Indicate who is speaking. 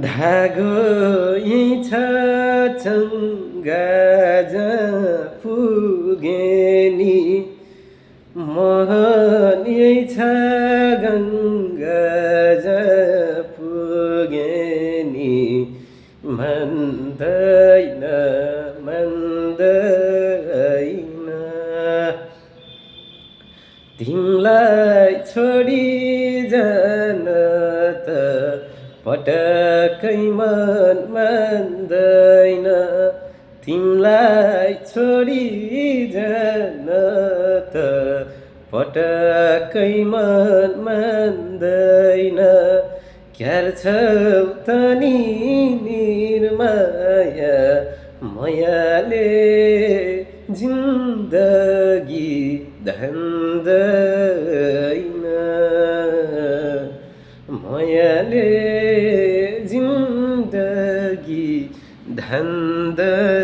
Speaker 1: धागो यही छ चङ्गा जहाँ पुगे नि मोहन यही छ गङ्गा जहाँ पुगे नि मान्दैन मान्दैन तिमीलाई छोडी जान त पटक्कै मन मान्दैन तिमीलाई छोडी जान त पटक्कै मन मान्दैन क्यार छौ त नि निर्माया मायाले जिन्दगी धान्दैन मायाले जिन्दगी धान्दैन